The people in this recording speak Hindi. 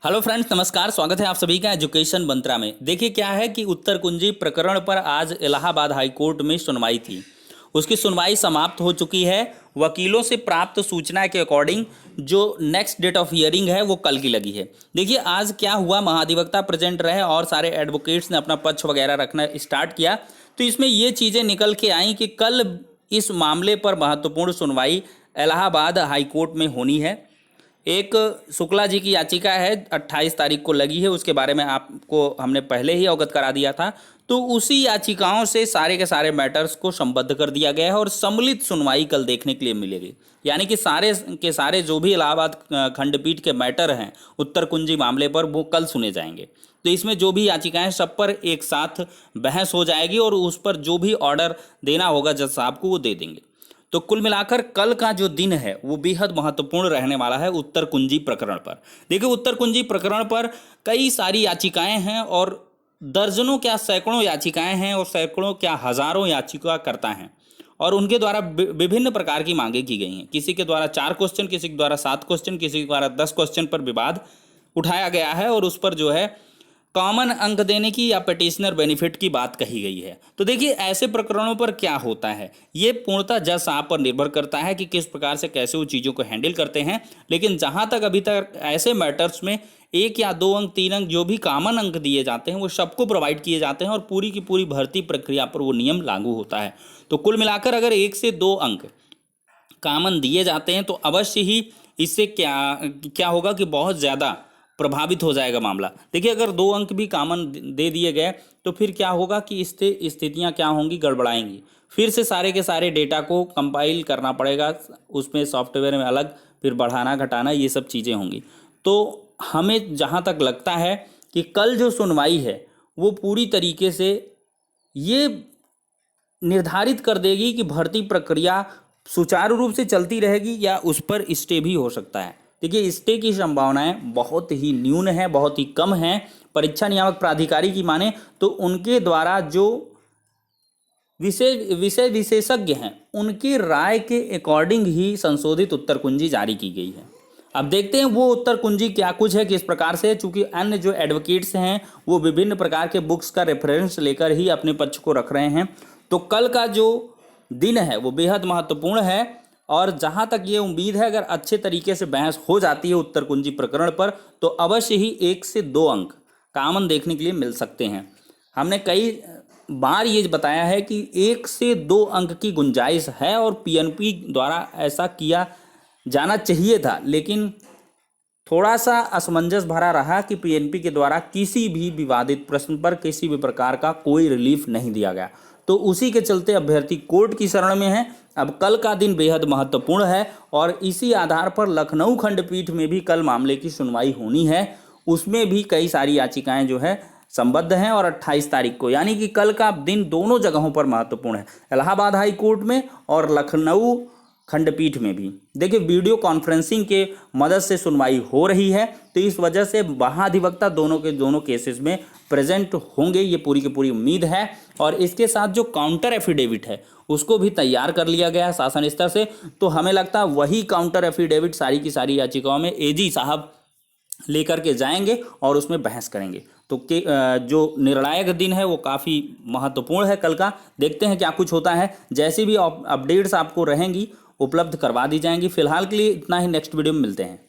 हेलो फ्रेंड्स, नमस्कार। स्वागत है आप सभी का एजुकेशन मंत्रा में। देखिए क्या है कि उत्तर कुंजी प्रकरण पर आज इलाहाबाद हाई कोर्ट में सुनवाई थी। उसकी सुनवाई समाप्त हो चुकी है। वकीलों से प्राप्त सूचना के अकॉर्डिंग जो नेक्स्ट डेट ऑफ हियरिंग है वो कल की लगी है। देखिए आज क्या हुआ, महाधिवक्ता प्रेजेंट रहे और सारे एडवोकेट्स ने अपना पक्ष वगैरह रखना स्टार्ट किया। तो इसमें ये चीज़ें निकल के आई कि कल इस मामले पर महत्वपूर्ण सुनवाई इलाहाबाद हाई कोर्ट में होनी है। एक शुक्ला जी की याचिका है, 28 तारीख को लगी है। उसके बारे में आपको हमने पहले ही अवगत करा दिया था। तो उसी याचिकाओं से सारे के सारे मैटर्स को संबद्ध कर दिया गया है और सम्मिलित सुनवाई कल देखने के लिए मिलेगी। यानी कि सारे के सारे जो भी इलाहाबाद खंडपीठ के मैटर हैं उत्तर कुंजी मामले पर, वो कल सुने जाएंगे। तो इसमें जो भी याचिकाएं सब पर एक साथ बहस हो जाएगी और उस पर जो भी ऑर्डर देना होगा जज साहब को वो दे देंगे। तो कुल मिलाकर कल का जो दिन है वो बेहद महत्वपूर्ण रहने वाला है उत्तर कुंजी प्रकरण पर। देखिए उत्तर कुंजी प्रकरण पर कई सारी याचिकाएं हैं और दर्जनों क्या सैकड़ों याचिकाएं हैं और सैकड़ों क्या हजारों याचिकाकर्ता हैं और उनके द्वारा विभिन्न प्रकार की मांगे की गई हैं। किसी के द्वारा 4 क्वेश्चन, किसी के द्वारा 7 क्वेश्चन, किसी के द्वारा 10 क्वेश्चन पर विवाद उठाया गया है और उस पर जो है कॉमन अंक देने की या पिटिशनर बेनिफिट की बात कही गई है। तो देखिए ऐसे प्रकरणों पर क्या होता है, ये पूर्णतः जज साहब पर निर्भर करता है कि किस प्रकार से कैसे वो चीज़ों को हैंडल करते हैं। लेकिन जहाँ तक अभी तक ऐसे मैटर्स में 1 या 2 अंक, 3 अंक जो भी कॉमन अंक दिए जाते हैं वो सबको प्रोवाइड किए जाते हैं और पूरी की पूरी भर्ती प्रक्रिया पर वो नियम लागू होता है। तो कुल मिलाकर अगर 1 से 2 अंक कॉमन दिए जाते हैं तो अवश्य ही इससे क्या होगा कि बहुत ज़्यादा प्रभावित हो जाएगा मामला। देखिए अगर 2 अंक भी कॉमन दे दिए गए तो फिर क्या होगा कि इससे स्थितियां क्या होंगी, गड़बड़ाएंगी। फिर से सारे के सारे डेटा को कंपाइल करना पड़ेगा, उसमें सॉफ्टवेयर में अलग फिर बढ़ाना घटाना ये सब चीज़ें होंगी। तो हमें जहाँ तक लगता है कि कल जो सुनवाई है वो पूरी तरीके से ये निर्धारित कर देगी कि भर्ती प्रक्रिया सुचारू रूप से चलती रहेगी या उस पर स्टे भी हो सकता है। देखिए स्टे की संभावनाएं बहुत ही न्यून है, बहुत ही कम है। परीक्षा नियामक प्राधिकारी की माने तो उनके द्वारा जो विषय विशेषज्ञ हैं उनकी राय के अकॉर्डिंग ही संशोधित उत्तर कुंजी जारी की गई है। अब देखते हैं वो उत्तर कुंजी क्या कुछ है, किस प्रकार से, चूंकि अन्य जो एडवोकेट्स हैं वो विभिन्न प्रकार के बुक्स का रेफरेंस लेकर ही अपने पक्ष को रख रहे हैं। तो कल का जो दिन है वो बेहद महत्वपूर्ण है और जहाँ तक ये उम्मीद है अगर अच्छे तरीके से बहस हो जाती है उत्तर कुंजी प्रकरण पर तो अवश्य ही 1 से 2 अंक कॉमन देखने के लिए मिल सकते हैं। हमने कई बार ये बताया है कि 1 से 2 अंक की गुंजाइश है और पीएनपी द्वारा ऐसा किया जाना चाहिए था, लेकिन थोड़ा सा असमंजस भरा रहा कि पीएनपी के द्वारा किसी भी विवादित प्रश्न पर किसी भी प्रकार का कोई रिलीफ नहीं दिया गया। तो उसी के चलते अभ्यर्थी कोर्ट की शरण में है। अब कल का दिन बेहद महत्वपूर्ण है और इसी आधार पर लखनऊ खंडपीठ में भी कल मामले की सुनवाई होनी है। उसमें भी कई सारी याचिकाएं जो है संबद्ध हैं और 28 तारीख को, यानी कि कल का दिन दोनों जगहों पर महत्वपूर्ण है, इलाहाबाद हाई कोर्ट में और लखनऊ खंडपीठ में भी। देखिए वीडियो कॉन्फ्रेंसिंग के मदद से सुनवाई हो रही है तो इस वजह से महाधिवक्ता दोनों के दोनों केसेस में प्रेजेंट होंगे, ये पूरी की पूरी उम्मीद है। और इसके साथ जो काउंटर एफिडेविट है उसको भी तैयार कर लिया गया है शासन स्तर से। तो हमें लगता है वही काउंटर एफिडेविट सारी की सारी याचिकाओं में एजी साहब लेकर के जाएंगे और उसमें बहस करेंगे। तो जो निर्णायक दिन है वो काफ़ी महत्वपूर्ण है कल का। देखते हैं क्या कुछ होता है। जैसी भी अपडेट्स आपको रहेंगी उपलब्ध करवा दी जाएंगी। फिलहाल के लिए इतना ही, नेक्स्ट वीडियो में मिलते हैं।